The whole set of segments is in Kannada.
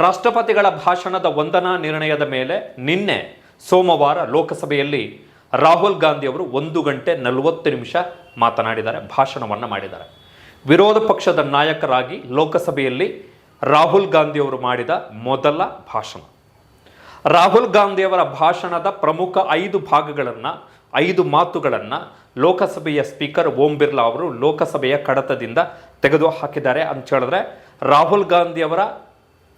ರಾಷ್ಟ್ರಪತಿಗಳ ಭಾಷಣದ ವಂದನಾ ನಿರ್ಣಯದ ಮೇಲೆ ನಿನ್ನೆ ಸೋಮವಾರ ಲೋಕಸಭೆಯಲ್ಲಿ ರಾಹುಲ್ ಗಾಂಧಿ ಅವರು 1 ಗಂಟೆ 40 ನಿಮಿಷ ಮಾತನಾಡಿದ್ದಾರೆ, ಭಾಷಣವನ್ನು ಮಾಡಿದ್ದಾರೆ. ವಿರೋಧ ಪಕ್ಷದ ನಾಯಕರಾಗಿ ಲೋಕಸಭೆಯಲ್ಲಿ ರಾಹುಲ್ ಗಾಂಧಿ ಅವರು ಮಾಡಿದ ಮೊದಲ ಭಾಷಣ. ರಾಹುಲ್ ಗಾಂಧಿಯವರ ಭಾಷಣದ ಪ್ರಮುಖ 5 ಭಾಗಗಳನ್ನು 5 ಮಾತುಗಳನ್ನು ಲೋಕಸಭೆಯ ಸ್ಪೀಕರ್ ಓಂ ಬಿರ್ಲಾ ಅವರು ಲೋಕಸಭೆಯ ಕಡತದಿಂದ ತೆಗೆದು ಹಾಕಿದ್ದಾರೆ ಅಂತ ಹೇಳಿದ್ರೆ, ರಾಹುಲ್ ಗಾಂಧಿಯವರ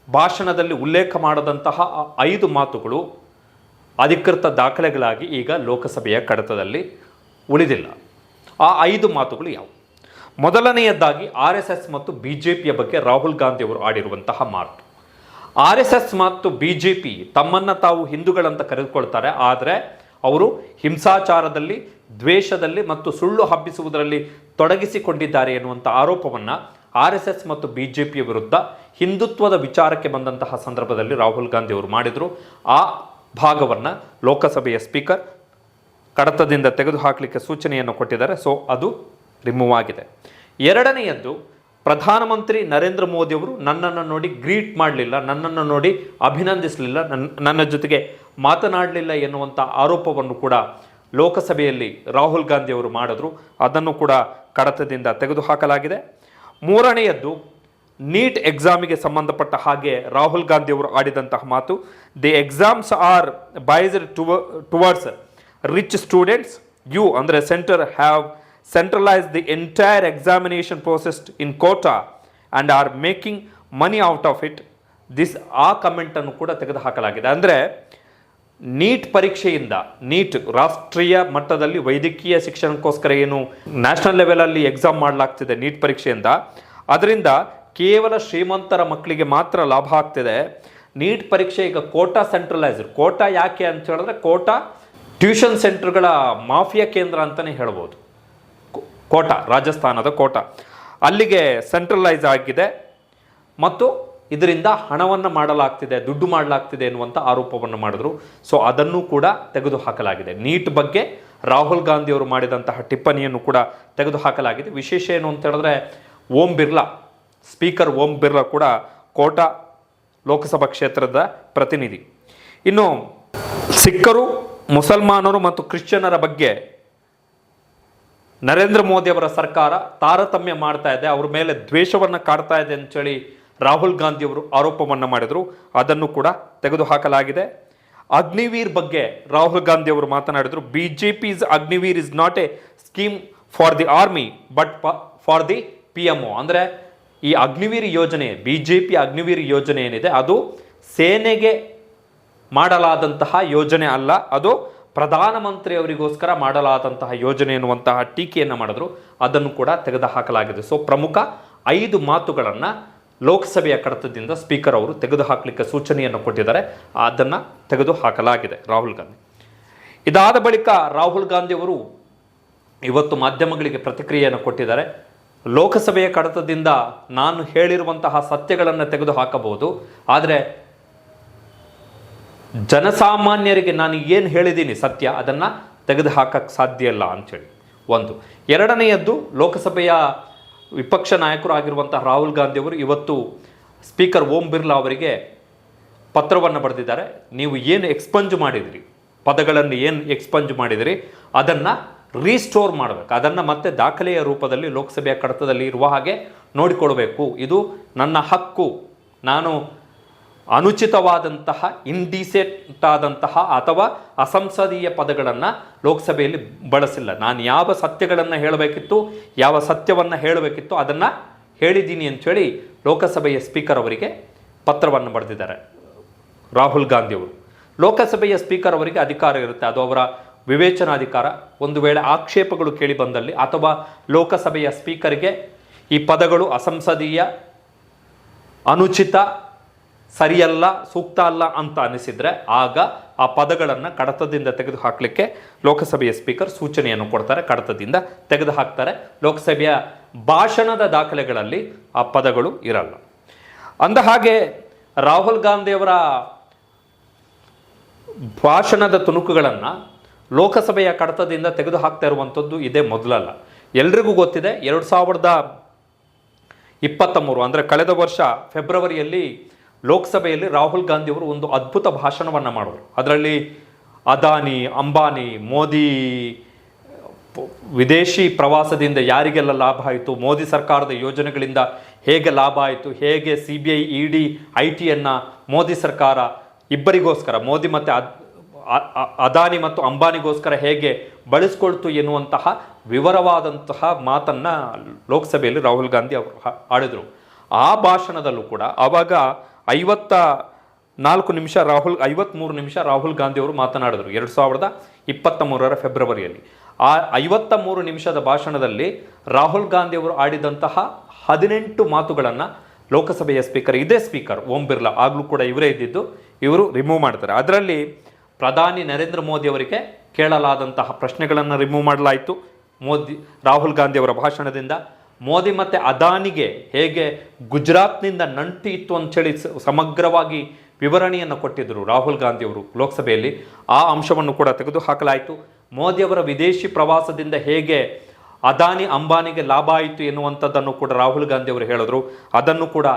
ಭಾಷಣದಲ್ಲಿ ಉಲ್ಲೇಖ ಮಾಡದಂತಹ 5 ಮಾತುಗಳು ಅಧಿಕೃತ ದಾಖಲೆಗಳಾಗಿ ಈಗ ಲೋಕಸಭೆಯ ಕಡತದಲ್ಲಿ ಉಳಿದಿಲ್ಲ. ಆ 5 ಮಾತುಗಳು ಯಾವುವು? ಮೊದಲನೆಯದಾಗಿ RSS ಮತ್ತು BJPಯ ಬಗ್ಗೆ ರಾಹುಲ್ ಗಾಂಧಿ ಅವರು ಆಡಿರುವಂತಹ ಮಾತು. RSS ಮತ್ತು BJP ತಮ್ಮನ್ನು ತಾವು ಹಿಂದೂಗಳಂತ ಕರೆದುಕೊಳ್ತಾರೆ, ಆದರೆ ಅವರು ಹಿಂಸಾಚಾರದಲ್ಲಿ, ದ್ವೇಷದಲ್ಲಿ ಮತ್ತು ಸುಳ್ಳು ಹಬ್ಬಿಸುವುದರಲ್ಲಿ ತೊಡಗಿಸಿಕೊಂಡಿದ್ದಾರೆ ಎನ್ನುವಂಥ ಆರೋಪವನ್ನು RSS ಮತ್ತು BJPಯ ವಿರುದ್ಧ ಹಿಂದುತ್ವದ ವಿಚಾರಕ್ಕೆ ಬಂದಂತಹ ಸಂದರ್ಭದಲ್ಲಿ ರಾಹುಲ್ ಗಾಂಧಿ ಅವರು ಮಾಡಿದರು. ಆ ಭಾಗವನ್ನು ಲೋಕಸಭೆಯ ಸ್ಪೀಕರ್ ಕಡತದಿಂದ ತೆಗೆದುಹಾಕಲಿಕ್ಕೆ ಸೂಚನೆಯನ್ನು ಕೊಟ್ಟಿದ್ದಾರೆ. ಸೊ ಅದು ರಿಮೂವ್ ಆಗಿದೆ. ಎರಡನೆಯದ್ದು, ಪ್ರಧಾನಮಂತ್ರಿ ನರೇಂದ್ರ ಮೋದಿ ಅವರು ನನ್ನನ್ನು ನೋಡಿ ಗ್ರೀಟ್ ಮಾಡಲಿಲ್ಲ, ನನ್ನನ್ನು ನೋಡಿ ಅಭಿನಂದಿಸಲಿಲ್ಲ, ನನ್ನ ಜೊತೆಗೆ ಮಾತನಾಡಲಿಲ್ಲ ಎನ್ನುವಂಥ ಆರೋಪವನ್ನು ಕೂಡ ಲೋಕಸಭೆಯಲ್ಲಿ ರಾಹುಲ್ ಗಾಂಧಿ ಅವರು ಮಾಡಿದ್ರು. ಅದನ್ನು ಕೂಡ ಕಡತದಿಂದ ತೆಗೆದುಹಾಕಲಾಗಿದೆ. ಮೂರನೆಯದ್ದು, ನೀಟ್ ಎಕ್ಸಾಮಿಗೆ ಸಂಬಂಧಪಟ್ಟ ಹಾಗೆ ರಾಹುಲ್ ಗಾಂಧಿ ಅವರು ಆಡಿದಂತಹ ಮಾತು, the exams are biased towards rich students, you ಅಂದರೆ centre have centralize the entire examination process in quota and are making money out of it. ಆ ಕಮೆಂಟನ್ನು ಕೂಡ ತೆಗೆದುಹಾಕಲಾಗಿದೆ. ಅಂದರೆ ನೀಟ್ ಪರೀಕ್ಷೆಯಿಂದ, ನೀಟ್ ರಾಷ್ಟ್ರೀಯ ಮಟ್ಟದಲ್ಲಿ ವೈದ್ಯಕೀಯ ಶಿಕ್ಷಣಕ್ಕೋಸ್ಕರ ಏನು ನ್ಯಾಷನಲ್ ಲೆವೆಲಲ್ಲಿ ಎಕ್ಸಾಮ್ ಮಾಡಲಾಗ್ತಿದೆ ನೀಟ್ ಪರೀಕ್ಷೆಯಿಂದ, ಅದರಿಂದ ಕೇವಲ ಶ್ರೀಮಂತರ ಮಕ್ಕಳಿಗೆ ಮಾತ್ರ ಲಾಭ ಆಗ್ತಿದೆ. ನೀಟ್ ಪರೀಕ್ಷೆ ಈಗ ಕೋಟಾ ಸೆಂಟ್ರಲೈಸ್ಡ್. ಕೋಟಾ ಯಾಕೆ ಅಂತ ಹೇಳಿದ್ರೆ, ಕೋಟಾ ಟ್ಯೂಷನ್ ಸೆಂಟರ್ಗಳ ಮಾಫಿಯಾ ಕೇಂದ್ರ ಅಂತಲೇ ಹೇಳ್ಬೋದು. ಕೋಟಾ, ರಾಜಸ್ಥಾನದ ಕೋಟಾ, ಅಲ್ಲಿಗೆ ಸೆಂಟ್ರಲೈಸ್ ಆಗಿದೆ ಮತ್ತು ಇದರಿಂದ ಹಣವನ್ನು ಮಾಡಲಾಗ್ತಿದೆ, ದುಡ್ಡು ಮಾಡಲಾಗ್ತಿದೆ ಎನ್ನುವಂಥ ಆರೋಪವನ್ನು ಮಾಡಿದ್ರು. ಸೊ ಅದನ್ನು ಕೂಡ ತೆಗೆದುಹಾಕಲಾಗಿದೆ. ನೀಟ್ ಬಗ್ಗೆ ರಾಹುಲ್ ಗಾಂಧಿ ಅವರು ಮಾಡಿದಂತಹ ಟಿಪ್ಪಣಿಯನ್ನು ಕೂಡ ತೆಗೆದುಹಾಕಲಾಗಿದೆ. ವಿಶೇಷ ಏನು ಅಂತ ಹೇಳಿದ್ರೆ, ಓಂ ಬಿರ್ಲಾ, ಸ್ಪೀಕರ್ ಓಂ ಬಿರ್ಲಾ ಕೂಡ ಕೋಟಾ ಲೋಕಸಭಾ ಕ್ಷೇತ್ರದ ಪ್ರತಿನಿಧಿ. ಇನ್ನು ಸಿಖ್ಖರು, ಮುಸಲ್ಮಾನರು ಮತ್ತು ಕ್ರಿಶ್ಚಿಯನ್ನರ ಬಗ್ಗೆ ನರೇಂದ್ರ ಮೋದಿ ಅವರ ಸರ್ಕಾರ ತಾರತಮ್ಯ ಮಾಡ್ತಾ ಇದೆ, ಅವ್ರ ಮೇಲೆ ದ್ವೇಷವನ್ನು ಕಾಡ್ತಾ ಇದೆ ಅಂತೇಳಿ ರಾಹುಲ್ ಗಾಂಧಿ ಅವರು ಆರೋಪವನ್ನು ಮಾಡಿದರು. ಅದನ್ನು ಕೂಡ ತೆಗೆದುಹಾಕಲಾಗಿದೆ. ಅಗ್ನಿವೀರ್ ಬಗ್ಗೆ ರಾಹುಲ್ ಗಾಂಧಿ ಅವರು ಮಾತನಾಡಿದರು. BJP's Agniveer is not A scheme for the army but for the PMO. ಅಂದರೆ ಈ ಅಗ್ನಿವೀರ್ ಯೋಜನೆ, BJP ಅಗ್ನಿವೀರ್ ಯೋಜನೆ ಏನಿದೆ, ಅದು ಸೇನೆಗೆ ಮಾಡಲಾದಂತಹ ಯೋಜನೆ ಅಲ್ಲ, ಅದು ಪ್ರಧಾನಮಂತ್ರಿಯವರಿಗೋಸ್ಕರ ಮಾಡಲಾದಂತಹ ಯೋಜನೆ ಎನ್ನುವಂತಹ ಟೀಕೆಯನ್ನು ಮಾಡಿದ್ರು. ಅದನ್ನು ಕೂಡ ತೆಗೆದುಹಾಕಲಾಗಿದೆ. ಸೊ ಪ್ರಮುಖ 5 ಮಾತುಗಳನ್ನು ಲೋಕಸಭೆಯ ಕಡತದಿಂದ ಸ್ಪೀಕರ್ ಅವರು ತೆಗೆದುಹಾಕಲಿಕ್ಕೆ ಸೂಚನೆಯನ್ನು ಕೊಟ್ಟಿದ್ದಾರೆ. ಅದನ್ನು ತೆಗೆದುಹಾಕಲಾಗಿದೆ ರಾಹುಲ್ ಗಾಂಧಿ. ಇದಾದ ಬಳಿಕ ರಾಹುಲ್ ಗಾಂಧಿ ಅವರು ಇವತ್ತು ಮಾಧ್ಯಮಗಳಿಗೆ ಪ್ರತಿಕ್ರಿಯೆಯನ್ನು ಕೊಟ್ಟಿದ್ದಾರೆ. ಲೋಕಸಭೆಯ ಕಡತದಿಂದ ನಾನು ಹೇಳಿರುವಂತಹ ಸತ್ಯಗಳನ್ನು ತೆಗೆದುಹಾಕಬಹುದು, ಆದರೆ ಜನಸಾಮಾನ್ಯರಿಗೆ ನಾನು ಏನು ಹೇಳಿದ್ದೀನಿ ಸತ್ಯ, ಅದನ್ನು ತೆಗೆದುಹಾಕಕ್ಕೆ ಸಾಧ್ಯ ಇಲ್ಲ ಅಂಥೇಳಿ ಒಂದು. ಎರಡನೆಯದ್ದು, ಲೋಕಸಭೆಯ ವಿಪಕ್ಷ ನಾಯಕರು ಆಗಿರುವಂತಹ ರಾಹುಲ್ ಗಾಂಧಿ ಅವರು ಇವತ್ತು ಸ್ಪೀಕರ್ ಓಂ ಬಿರ್ಲಾ ಅವರಿಗೆ ಪತ್ರವನ್ನು ಬರೆದಿದ್ದಾರೆ. ನೀವು ಏನು ಎಕ್ಸ್ಪಂಜ್ ಮಾಡಿದಿರಿ, ಪದಗಳನ್ನು ಏನು ಎಕ್ಸ್ಪಂಜ್ ಮಾಡಿದಿರಿ, ಅದನ್ನು ರೀಸ್ಟೋರ್ ಮಾಡಬೇಕು, ಅದನ್ನು ಮತ್ತೆ ದಾಖಲೆಯ ರೂಪದಲ್ಲಿ ಲೋಕಸಭೆಯ ಕಡತದಲ್ಲಿ ಇರುವ ಹಾಗೆ ನೋಡಿಕೊಳ್ಬೇಕು. ಇದು ನನ್ನ ಹಕ್ಕು. ನಾನು ಅನುಚಿತವಾದಂತಹ, ಇಂಡಿಸೆಂಟ್ ಆದಂತಹ ಅಥವಾ ಅಸಂಸದೀಯ ಪದಗಳನ್ನು ಲೋಕಸಭೆಯಲ್ಲಿ ಬಳಸಿಲ್ಲ. ನಾನು ಯಾವ ಸತ್ಯಗಳನ್ನು ಹೇಳಬೇಕಿತ್ತು, ಯಾವ ಸತ್ಯವನ್ನು ಹೇಳಬೇಕಿತ್ತು ಅದನ್ನು ಹೇಳಿದ್ದೀನಿ ಅಂಥೇಳಿ ಲೋಕಸಭೆಯ ಸ್ಪೀಕರ್ ಅವರಿಗೆ ಪತ್ರವನ್ನು ಬರೆದಿದ್ದಾರೆ ರಾಹುಲ್ ಗಾಂಧಿ ಅವರು. ಲೋಕಸಭೆಯ ಸ್ಪೀಕರ್ ಅವರಿಗೆ ಅಧಿಕಾರ ಇರುತ್ತೆ, ಅದು ಅವರ ವಿವೇಚನಾಧಿಕಾರ. ಒಂದು ವೇಳೆ ಆಕ್ಷೇಪಗಳು ಕೇಳಿ ಬಂದಲ್ಲಿ ಅಥವಾ ಲೋಕಸಭೆಯ ಸ್ಪೀಕರ್ಗೆ ಈ ಪದಗಳು ಅಸಂಸದೀಯ, ಅನುಚಿತ, ಸರಿಯಲ್ಲ, ಸೂಕ್ತ ಅಲ್ಲ ಅಂತ ಅನಿಸಿದರೆ ಆಗ ಆ ಪದಗಳನ್ನು ಕಡತದಿಂದ ತೆಗೆದುಹಾಕಲಿಕ್ಕೆ ಲೋಕಸಭೆಯ ಸ್ಪೀಕರ್ ಸೂಚನೆಯನ್ನು ಕೊಡ್ತಾರೆ, ಕಡತದಿಂದ ತೆಗೆದುಹಾಕ್ತಾರೆ. ಲೋಕಸಭೆಯ ಭಾಷಣದ ದಾಖಲೆಗಳಲ್ಲಿ ಆ ಪದಗಳು ಇರಲ್ಲ. ಅಂದ ಹಾಗೆ ರಾಹುಲ್ ಗಾಂಧಿಯವರ ಭಾಷಣದ ತುಣುಕುಗಳನ್ನು ಲೋಕಸಭೆಯ ಕಡತದಿಂದ ತೆಗೆದುಹಾಕ್ತಾ ಇರುವಂಥದ್ದು ಇದೇ ಮೊದಲಲ್ಲ. ಎಲ್ರಿಗೂ ಗೊತ್ತಿದೆ, 2023 ಅಂದರೆ ಕಳೆದ ವರ್ಷ ಫೆಬ್ರವರಿಯಲ್ಲಿ ಲೋಕಸಭೆಯಲ್ಲಿ ರಾಹುಲ್ ಗಾಂಧಿ ಅವರು ಒಂದು ಅದ್ಭುತ ಭಾಷಣವನ್ನು ಮಾಡಿದ್ರು. ಅದರಲ್ಲಿ ಅದಾನಿ, ಅಂಬಾನಿ, ಮೋದಿ ವಿದೇಶಿ ಪ್ರವಾಸದಿಂದ ಯಾರಿಗೆಲ್ಲ ಲಾಭ ಆಯಿತು, ಮೋದಿ ಸರ್ಕಾರದ ಯೋಜನೆಗಳಿಂದ ಹೇಗೆ ಲಾಭ ಆಯಿತು, ಹೇಗೆ CBI, ED, IT ಮೋದಿ ಸರ್ಕಾರ ಇಬ್ಬರಿಗೋಸ್ಕರ, ಮೋದಿ ಮತ್ತು ಅದಾನಿ ಮತ್ತು ಅಂಬಾನಿಗೋಸ್ಕರ ಹೇಗೆ ಬಳಸ್ಕೊಳ್ತು ಎನ್ನುವಂತಹ ವಿವರವಾದಂತಹ ಮಾತನ್ನು ಲೋಕಸಭೆಯಲ್ಲಿ ರಾಹುಲ್ ಗಾಂಧಿ ಅವರು ಆಡಿದರು. ಆ ಭಾಷಣದಲ್ಲೂ ಕೂಡ ಆವಾಗ 53 ನಿಮಿಷ ರಾಹುಲ್ ಗಾಂಧಿ ಅವರು ಮಾತನಾಡಿದರು 2023 ಫೆಬ್ರವರಿಯಲ್ಲಿ. ಆ 53 ನಿಮಿಷದ ಭಾಷಣದಲ್ಲಿ ರಾಹುಲ್ ಗಾಂಧಿ ಅವರು ಆಡಿದಂತಹ 18 ಮಾತುಗಳನ್ನು ಲೋಕಸಭೆಯ ಸ್ಪೀಕರ್, ಇದೇ ಸ್ಪೀಕರ್ ಓಂ ಬಿರ್ಲಾ, ಆಗಲೂ ಕೂಡ ಇವರೇ ಇದ್ದಿದ್ದು, ಇವರು ರಿಮೂವ್ ಮಾಡ್ತಾರೆ. ಅದರಲ್ಲಿ ಪ್ರಧಾನಿ ನರೇಂದ್ರ ಮೋದಿ ಅವರಿಗೆ ಕೇಳಲಾದಂತಹ ಪ್ರಶ್ನೆಗಳನ್ನು ರಿಮೂವ್ ಮಾಡಲಾಯಿತು ರಾಹುಲ್ ಗಾಂಧಿ ಅವರ ಭಾಷಣದಿಂದ. ಮೋದಿ ಮತ್ತು ಅದಾನಿಗೆ ಹೇಗೆ ಗುಜರಾತ್ನಿಂದ ನಂಟು ಇತ್ತು ಅಂಥೇಳಿ ಸಮಗ್ರವಾಗಿ ವಿವರಣೆಯನ್ನು ಕೊಟ್ಟಿದ್ದರು ರಾಹುಲ್ ಗಾಂಧಿ ಅವರು ಲೋಕಸಭೆಯಲ್ಲಿ. ಆ ಅಂಶವನ್ನು ಕೂಡ ತೆಗೆದು ಹಾಕಲಾಯಿತು. ಮೋದಿಯವರ ವಿದೇಶಿ ಪ್ರವಾಸದಿಂದ ಹೇಗೆ ಅದಾನಿ ಅಂಬಾನಿಗೆ ಲಾಭ ಆಯಿತು ಎನ್ನುವಂಥದ್ದನ್ನು ಕೂಡ ರಾಹುಲ್ ಗಾಂಧಿ ಅವರು ಹೇಳಿದ್ರು. ಅದನ್ನು ಕೂಡ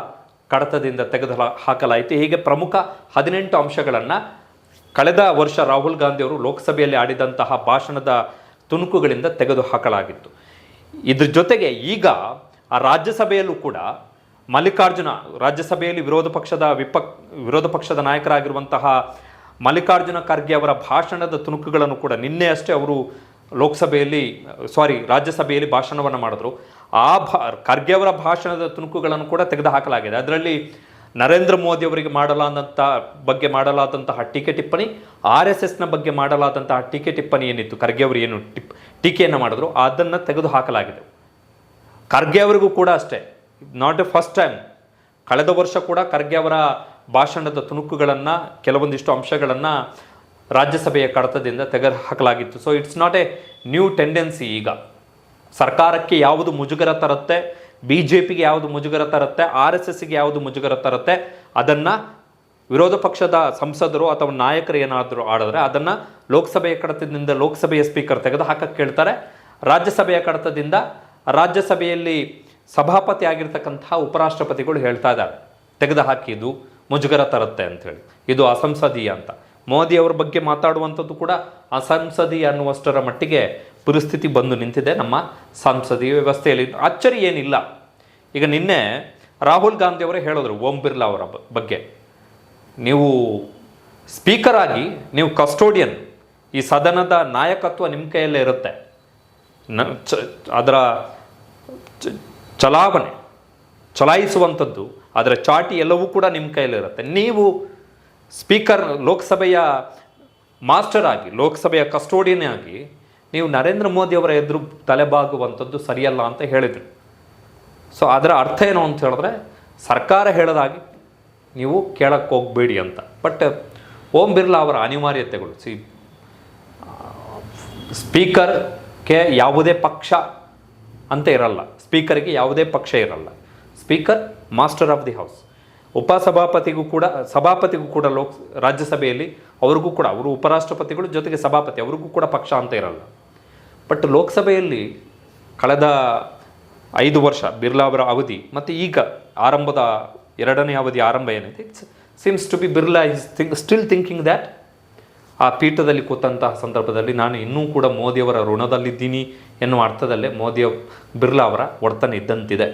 ಕಡತದಿಂದ ತೆಗೆದು ಹಾಕಲಾಯಿತು. ಹೀಗೆ ಪ್ರಮುಖ 18 ಅಂಶಗಳನ್ನು ಕಳೆದ ವರ್ಷ ರಾಹುಲ್ ಗಾಂಧಿ ಅವರು ಲೋಕಸಭೆಯಲ್ಲಿ ಆಡಿದಂತಹ ಭಾಷಣದ ತುಣುಕುಗಳಿಂದ ತೆಗೆದು ಹಾಕಲಾಗಿತ್ತು. ಇದ್ರ ಜೊತೆಗೆ ಈಗ ಆ ರಾಜ್ಯಸಭೆಯಲ್ಲೂ ಕೂಡ ಮಲ್ಲಿಕಾರ್ಜುನ, ರಾಜ್ಯಸಭೆಯಲ್ಲಿ ವಿರೋಧ ಪಕ್ಷದ ನಾಯಕರಾಗಿರುವಂತಹ ಮಲ್ಲಿಕಾರ್ಜುನ ಖರ್ಗೆ ಅವರ ಭಾಷಣದ ತುಣುಕುಗಳನ್ನು ಕೂಡ ನಿನ್ನೆ ಅಷ್ಟೇ ಅವರು ರಾಜ್ಯಸಭೆಯಲ್ಲಿ ಭಾಷಣವನ್ನು ಮಾಡಿದ್ರು. ಖರ್ಗೆ ಅವರ ಭಾಷಣದ ತುಣುಕುಗಳನ್ನು ಕೂಡ ತೆಗೆದು ಹಾಕಲಾಗಿದೆ. ಅದರಲ್ಲಿ ನರೇಂದ್ರ ಮೋದಿ ಅವರಿಗೆ ಮಾಡಲಾದಂತಹ ಟೀಕೆ ಟಿಪ್ಪಣಿ, RSSನ ಬಗ್ಗೆ ಮಾಡಲಾದಂತಹ ಟೀಕೆ ಟಿಪ್ಪಣಿ ಏನಿತ್ತು, ಖರ್ಗೆ ಅವರು ಏನು ಟೀಕೆಯನ್ನು ಮಾಡಿದ್ರು ಅದನ್ನು ತೆಗೆದು ಹಾಕಲಾಗಿದೆ. ಖರ್ಗೆ ಅವರಿಗೂ ಕೂಡ ಅಷ್ಟೇ, ನಾಟ್ ಎ ಫಸ್ಟ್ ಟೈಮ್, ಕಳೆದ ವರ್ಷ ಕೂಡ ಖರ್ಗೆ ಅವರ ಭಾಷಣದ ತುಣುಕುಗಳನ್ನು, ಕೆಲವೊಂದಿಷ್ಟು ಅಂಶಗಳನ್ನು ರಾಜ್ಯಸಭೆಯ ಕಡತದಿಂದ ತೆಗೆದು ಹಾಕಲಾಗಿತ್ತು. So it's not A new tendency. ಈಗ ಸರ್ಕಾರಕ್ಕೆ ಯಾವುದು ಮುಜುಗರ ತರುತ್ತೆ, BJPಗೆ ಯಾವುದು ಮುಜುಗರ ತರುತ್ತೆ, RSSಗೆ ಯಾವುದು ಮುಜುಗರ ತರುತ್ತೆ, ಅದನ್ನು ವಿರೋಧ ಪಕ್ಷದ ಸಂಸದರು ಅಥವಾ ನಾಯಕರು ಏನಾದರೂ ಆಡಿದ್ರೆ ಅದನ್ನು ಲೋಕಸಭೆಯ ಕಡತದಿಂದ ಲೋಕಸಭೆಯ ಸ್ಪೀಕರ್ ತೆಗೆದು ಹಾಕಕ್ಕೆ ಕೇಳ್ತಾರೆ. ರಾಜ್ಯಸಭೆಯ ಕಡತದಿಂದ ರಾಜ್ಯಸಭೆಯಲ್ಲಿ ಸಭಾಪತಿ ಆಗಿರ್ತಕ್ಕಂತಹ ಉಪರಾಷ್ಟ್ರಪತಿಗಳು ಹೇಳ್ತಾ ಇದ್ದಾರೆ ತೆಗೆದು ಹಾಕಿ ಇದು ಮುಜುಗರ ತರುತ್ತೆ ಅಂಥೇಳಿ, ಇದು ಅಸಂಸದೀಯ ಅಂತ. ಮೋದಿ ಅವರ ಬಗ್ಗೆ ಮಾತಾಡುವಂಥದ್ದು ಕೂಡ ಅಸಂಸದೀಯ ಅನ್ನುವಷ್ಟರ ಮಟ್ಟಿಗೆ ಪರಿಸ್ಥಿತಿ ಬಂದು ನಿಂತಿದೆ ನಮ್ಮ ಸಂಸದೀಯ ವ್ಯವಸ್ಥೆಯಲ್ಲಿ. ಅಚ್ಚರಿ ಏನಿಲ್ಲ. ಈಗ ನಿನ್ನೆ ರಾಹುಲ್ ಗಾಂಧಿ ಅವರೇ ಹೇಳಿದ್ರು ಓಂ ಬಿರ್ಲಾ ಅವರ ಬಗ್ಗೆ, ನೀವು ಸ್ಪೀಕರ್ ಆಗಿ ನೀವು ಕಸ್ಟೋಡಿಯನ್, ಈ ಸದನದ ನಾಯಕತ್ವ ನಿಮ್ಮ ಕೈಯಲ್ಲೇ ಇರುತ್ತೆ, ಅದರ ಚಲಾಯಿಸುವಂಥದ್ದು, ಅದರ ಚಾಟಿ ಎಲ್ಲವೂ ಕೂಡ ನಿಮ್ಮ ಕೈಯಲ್ಲಿರುತ್ತೆ. ನೀವು ಸ್ಪೀಕರ್, ಲೋಕಸಭೆಯ ಮಾಸ್ಟರ್ ಆಗಿ, ಲೋಕಸಭೆಯ ಕಸ್ಟೋಡಿಯನ್ ಆಗಿ ನೀವು ನರೇಂದ್ರ ಮೋದಿ ಅವರ ಎದುರು ತಲೆಬಾಗುವಂಥದ್ದು ಸರಿಯಲ್ಲ ಅಂತ ಹೇಳಿದರು. ಸೊ ಅದರ ಅರ್ಥ ಏನು ಅಂತ ಹೇಳಿದ್ರೆ, ಸರ್ಕಾರ ಹೇಳೋದಾಗಿ ನೀವು ಕೇಳಕ್ಕೆ ಹೋಗಬೇಡಿ ಅಂತ. ಬಟ್ ಓಂ ಬಿರ್ಲಾ ಅವರ ಅನಿವಾರ್ಯತೆಗಳು, ಸ್ಪೀಕರ್ಗೆ ಯಾವುದೇ ಪಕ್ಷ ಅಂತ ಇರಲ್ಲ, ಸ್ಪೀಕರ್ಗೆ ಯಾವುದೇ ಪಕ್ಷ ಇರಲ್ಲ. Speaker master of the house. ಸಭಾಪತಿಗೂ ಕೂಡ ರಾಜ್ಯಸಭೆಯಲ್ಲಿ ಅವ್ರಿಗೂ ಕೂಡ, ಅವರು ಉಪರಾಷ್ಟ್ರಪತಿಗಳು ಜೊತೆಗೆ ಸಭಾಪತಿ, ಅವ್ರಿಗೂ ಕೂಡ ಪಕ್ಷ ಅಂತ ಇರಲ್ಲ. ಬಟ್ ಲೋಕಸಭೆಯಲ್ಲಿ ಕಳೆದ 5 ವರ್ಷ ಬಿರ್ಲಾ ಅವರ ಅವಧಿ ಮತ್ತು ಈಗ ಆರಂಭದ 2ನೇ ಅವಧಿ ಆರಂಭ ಏನಿದೆ, it's seems to be Birla is still thinking that ಆ ಪೀಠದಲ್ಲಿ ಕೂತಂತಹ ಸಂದರ್ಭದಲ್ಲಿ ನಾನು ಇನ್ನೂ ಕೂಡ ಮೋದಿಯವರ ಋಣದಲ್ಲಿದ್ದೀನಿ ಎನ್ನುವ ಅರ್ಥದಲ್ಲೇ ಬಿರ್ಲಾ ಅವರ ವರ್ತನೆ ಇದ್ದಂತಿದೆ.